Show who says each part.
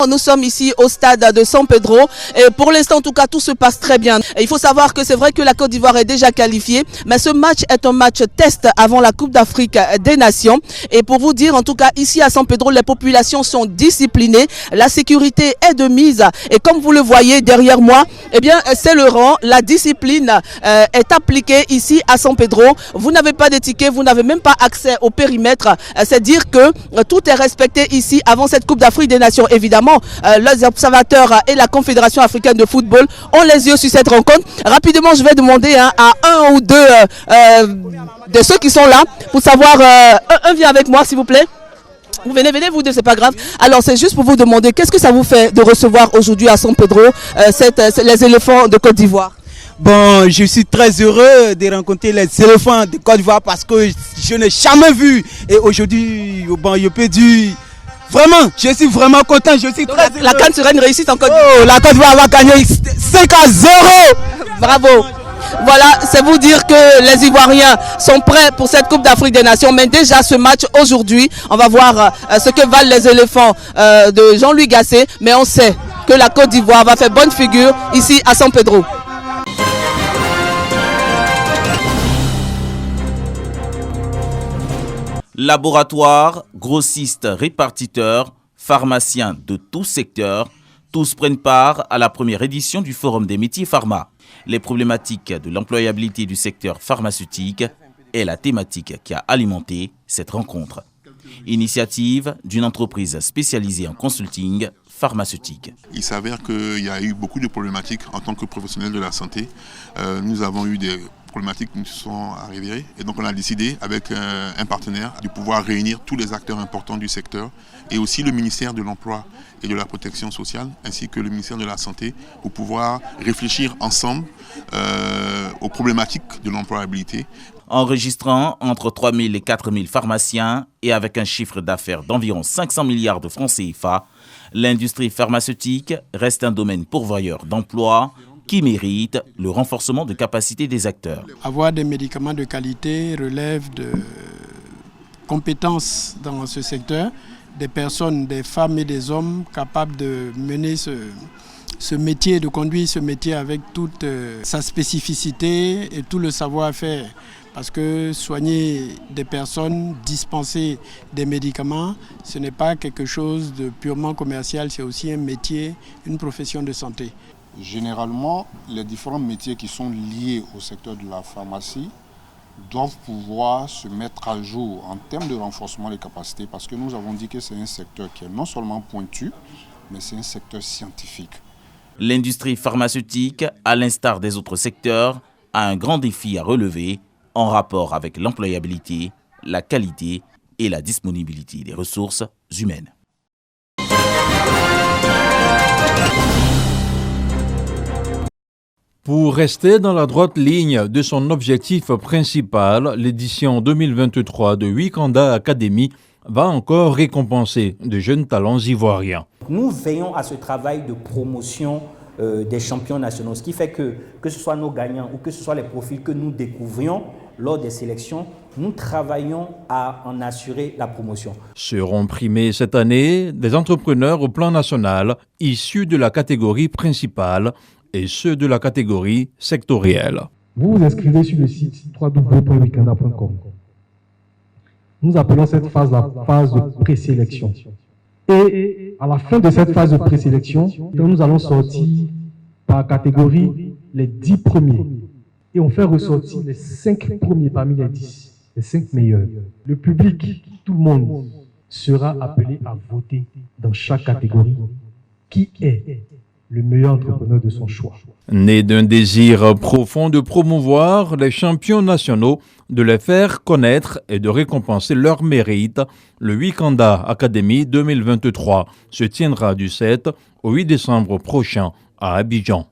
Speaker 1: Nous sommes ici au stade de San Pedro et pour l'instant en tout cas tout se passe très bien. Et il faut savoir que c'est vrai que la Côte d'Ivoire est déjà qualifiée, mais ce match est un match test avant la Coupe d'Afrique des Nations. Et pour vous dire en tout cas ici à San Pedro, les populations sont disciplinées, la sécurité est de mise et comme vous le voyez derrière moi, eh bien c'est le rang, la discipline est appliquée ici à San Pedro. Vous n'avez pas de ticket, vous n'avez même pas accès au périmètre, c'est dire que tout est respecté ici avant cette Coupe d'Afrique des Nations. Évidemment, les observateurs et la Confédération africaine de football ont les yeux sur cette rencontre. Rapidement, je vais demander à un ou deux de ceux qui sont là pour savoir, un vient avec moi s'il vous plaît. Vous venez vous deux, c'est pas grave. Alors c'est juste pour vous demander, qu'est-ce que ça vous fait de recevoir aujourd'hui à San Pedro les éléphants de Côte d'Ivoire?
Speaker 2: Bon, je suis très heureux de rencontrer les éléphants de Côte d'Ivoire parce que je n'ai jamais vu. Et aujourd'hui, bon, je peux dire, vraiment, je suis vraiment content. Je suis très heureux.
Speaker 1: La CAN sera une réussite en Côte d'Ivoire.
Speaker 2: Oh, la Côte d'Ivoire va gagner 5-0.
Speaker 1: Bravo. Voilà, c'est vous dire que les Ivoiriens sont prêts pour cette Coupe d'Afrique des Nations. Mais déjà ce match aujourd'hui, on va voir ce que valent les éléphants de Jean-Louis Gasset. Mais on sait que la Côte d'Ivoire va faire bonne figure ici à San Pedro.
Speaker 3: Laboratoires, grossistes, répartiteurs, pharmaciens de tous secteurs, tous prennent part à la première édition du Forum des métiers pharma. Les problématiques de l'employabilité du secteur pharmaceutique est la thématique qui a alimenté cette rencontre. Initiative d'une entreprise spécialisée en consulting pharmaceutique.
Speaker 4: Il s'avère qu'il y a eu beaucoup de problématiques en tant que professionnels de la santé. Nous avons eu des problématiques qui nous sont arrivées et donc on a décidé avec un partenaire de pouvoir réunir tous les acteurs importants du secteur et aussi le ministère de l'Emploi et de la Protection sociale ainsi que le ministère de la Santé pour pouvoir réfléchir ensemble aux problématiques de l'employabilité.
Speaker 3: Enregistrant entre 3 000 et 4 000 pharmaciens et avec un chiffre d'affaires d'environ 500 milliards de francs CFA, l'industrie pharmaceutique reste un domaine pourvoyeur d'emplois qui mérite le renforcement de capacité des acteurs.
Speaker 5: Avoir des médicaments de qualité relève de compétences dans ce secteur, des personnes, des femmes et des hommes capables de mener ce métier, de conduire ce métier avec toute sa spécificité et tout le savoir-faire. Parce que soigner des personnes, dispenser des médicaments, ce n'est pas quelque chose de purement commercial, c'est aussi un métier, une profession de santé.
Speaker 6: Généralement, les différents métiers qui sont liés au secteur de la pharmacie doivent pouvoir se mettre à jour en termes de renforcement des capacités parce que nous avons dit que c'est un secteur qui est non seulement pointu, mais c'est un secteur scientifique.
Speaker 3: L'industrie pharmaceutique, à l'instar des autres secteurs, a un grand défi à relever en rapport avec l'employabilité, la qualité et la disponibilité des ressources humaines.
Speaker 7: Pour rester dans la droite ligne de son objectif principal, l'édition 2023 de Wikanda Academy va encore récompenser de jeunes talents ivoiriens.
Speaker 8: Nous veillons à ce travail de promotion des champions nationaux, ce qui fait que ce soit nos gagnants ou que ce soit les profils que nous découvrions lors des sélections, nous travaillons à en assurer la promotion.
Speaker 7: Seront primés cette année des entrepreneurs au plan national issus de la catégorie principale et ceux de la catégorie sectorielle.
Speaker 9: Vous vous inscrivez sur le site www.wikanda.com. Nous appelons cette phase la phase de présélection. Et à la fin de cette phase de présélection, nous allons sortir par catégorie les 10 premiers. Et on fait ressortir les 5 premiers parmi les 10, les 5 meilleurs. Le public, tout le monde, sera appelé à voter dans chaque catégorie qui est le meilleur entrepreneur de son choix.
Speaker 7: Né d'un désir profond de promouvoir les champions nationaux, de les faire connaître et de récompenser leurs mérites, le Wikanda Academy 2023 se tiendra du 7 au 8 décembre prochain à Abidjan.